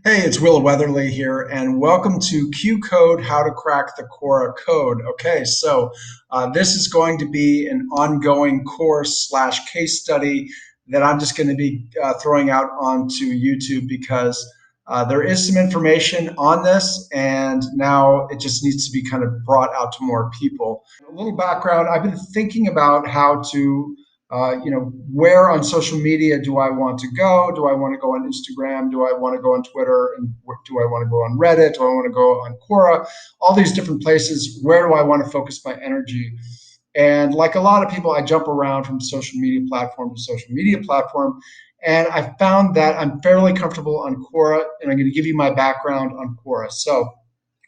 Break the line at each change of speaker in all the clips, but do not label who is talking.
Hey, it's Will Weatherly here, and welcome to Q Code, How to Crack the Quora Code. Okay, so this is going to be an ongoing course slash case study that I'm just going to be throwing out onto YouTube because there is some information on this, and now it just needs to be kind of brought out to more people. A little background, I've been thinking about how to where on social media do I want to go? Do I want to go on Instagram? Do I want to go on Twitter? And do I want to go on Reddit? Do I want to go on Quora? All these different places. Where do I want to focus my energy? And like a lot of people, I jump around from social media platform to social media platform. And I found that I'm fairly comfortable on Quora, and I'm going to give you my background on Quora. So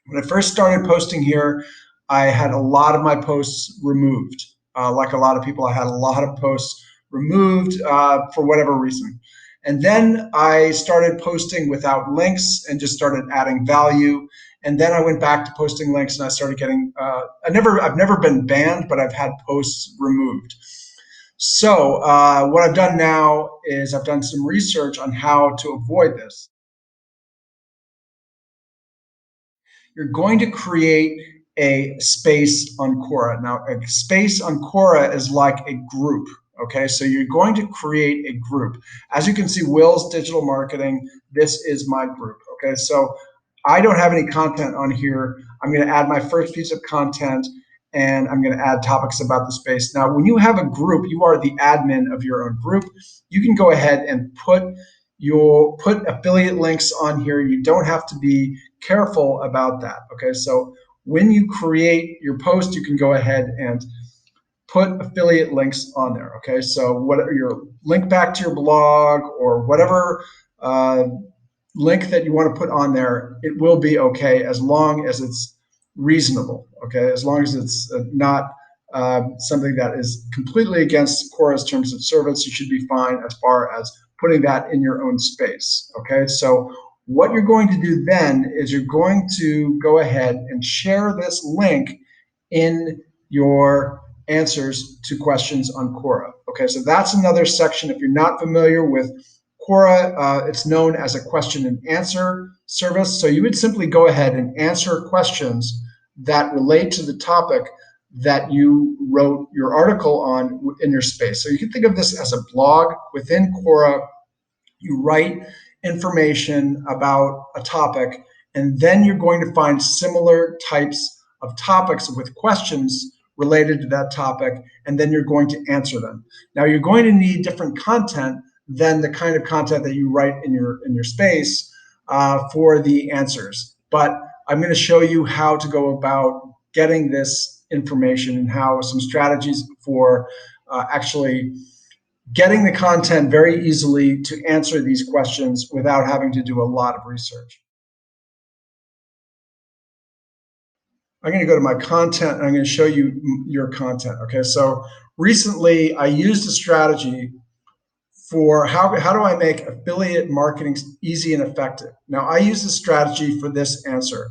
when I first started posting here, I had a lot of my posts removed. Like a lot of people, I had a lot of posts removed for whatever reason. And then I started posting without links and just started adding value. And then I went back to posting links and I started getting, I've never been banned, but I've had posts removed. So what I've done now is I've done some research on how to avoid this. You're going to create a space on Quora. Now, a space on Quora is like a group. Okay, so you're going to create a group. As you can see, Will's Digital Marketing, this is my group. Okay, so I don't have any content on here. I'm going to add my first piece of content and I'm going to add topics about the space. Now, when you have a group, you are the admin of your own group. You can go ahead and put affiliate links on here. You don't have to be careful about that. Okay, so when you create your post, you can go ahead and put affiliate links on there. Okay, so whatever your link back to your blog or whatever link that you want to put on there, it will be okay as long as it's reasonable. Okay, as long as it's not something that is completely against Quora's terms of service, you should be fine as far as putting that in your own space. Okay, so what you're going to do then is you're going to go ahead and share this link in your answers to questions on Quora. Okay, so that's another section. If you're not familiar with Quora, it's known as a question and answer service. So you would simply go ahead and answer questions that relate to the topic that you wrote your article on in your space. So you can think of this as a blog within Quora. You write information about a topic, and then you're going to find similar types of topics with questions related to that topic, and then you're going to answer them. Now, you're going to need different content than the kind of content that you write in your space for the answers. But I'm going to show you how to go about getting this information and how some strategies for actually getting the content very easily to answer these questions without having to do a lot of research. I'm going to go to my content and I'm going to show you your content. Okay, so recently I used a strategy for how do I make affiliate marketing easy and effective. Now I use a strategy for this answer.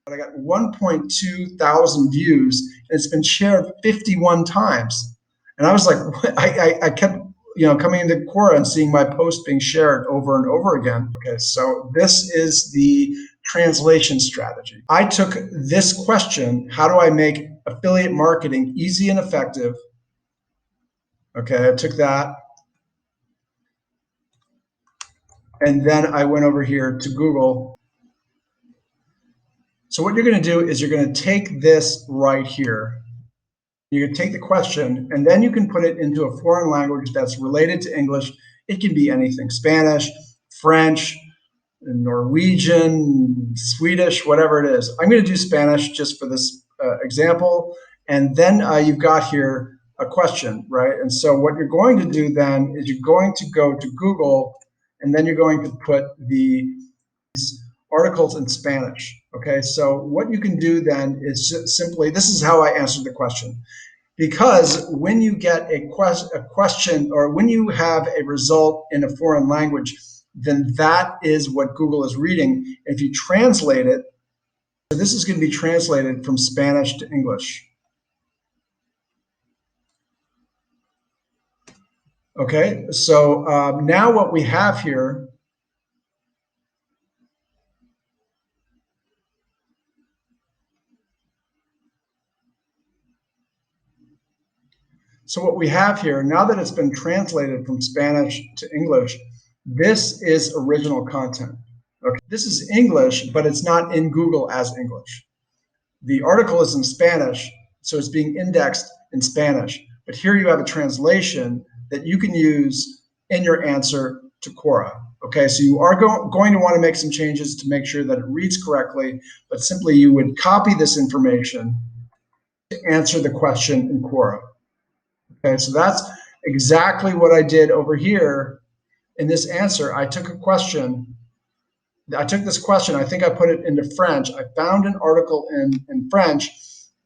I got 1.2 thousand views and it's been shared 51 times. And I was like, I kept coming into Quora and seeing my post being shared over and over again. Okay, so this is the translation strategy. I took this question, how do I make affiliate marketing easy and effective? Okay, I took that. And then I went over here to Google. So what you're going to do is you're going to take this right here. You can take the question and then you can put it into a foreign language that's related to English. It can be anything, Spanish, French, Norwegian, Swedish, whatever it is. I'm going to do Spanish just for this example. And then you've got here a question, right? And so what you're going to do then is you're going to go to Google and then you're going to put these articles in Spanish. Okay, so what you can do then is just simply, this is how I answered the question. Because when you get a question or when you have a result in a foreign language, then that is what Google is reading. If you translate it, this is going to be translated from Spanish to English. Okay, so now what we have here So what we have here, now that it's been translated from Spanish to English, this is original content. Okay, this is English, but it's not in Google as English. The article is in Spanish, so it's being indexed in Spanish. But here you have a translation that you can use in your answer to Quora. Okay, so you are going to want to make some changes to make sure that it reads correctly, but simply you would copy this information to answer the question in Quora. Okay, so that's exactly what I did over here in this answer. I took this question, I think I put it into French. I found an article in French,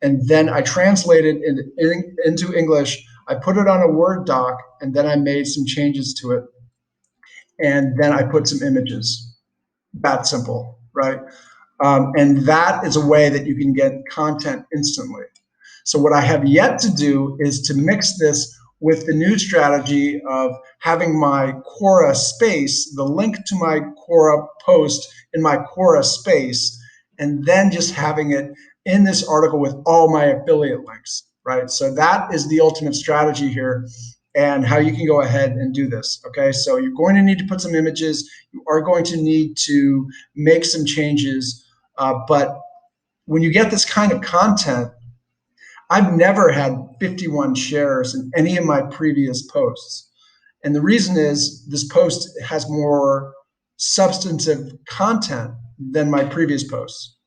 and then I translated it into English. I put it on a Word doc, and then I made some changes to it. And then I put some images. That simple, right? And that is a way that you can get content instantly. So what I have yet to do is to mix this with the new strategy of having my Quora space, the link to my Quora post in my Quora space, and then just having it in this article with all my affiliate links, right? So that is the ultimate strategy here and how you can go ahead and do this, okay? So you're going to need to put some images. You are going to need to make some changes, but when you get this kind of content, I've never had 51 shares in any of my previous posts. And the reason is this post has more substantive content than my previous posts.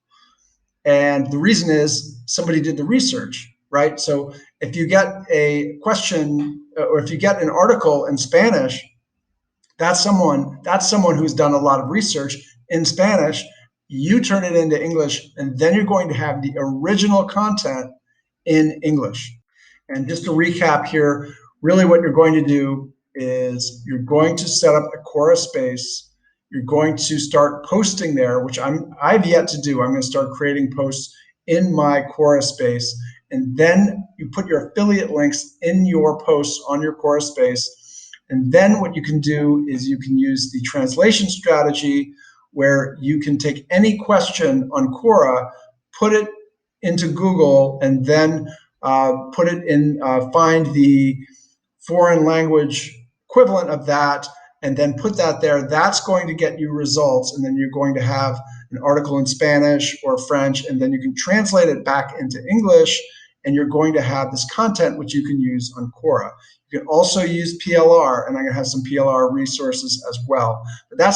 And the reason is somebody did the research, right? So if you get a question or if you get an article in Spanish, that's someone who's done a lot of research in Spanish. You turn it into English, and then you're going to have the original content in English. And just to recap here, really what you're going to do is you're going to set up a Quora space. You're going to start posting there, which I've yet to do. I'm going to start creating posts in my Quora space. And then you put your affiliate links in your posts on your Quora space. And then what you can do is you can use the translation strategy where you can take any question on Quora, put it into Google, and then put it in, find the foreign language equivalent of that, and then put that there. That's going to get you results, and then you're going to have an article in Spanish or French, and then you can translate it back into English, and you're going to have this content which you can use on Quora. You can also use PLR, and I'm going to have some PLR resources as well. But that's the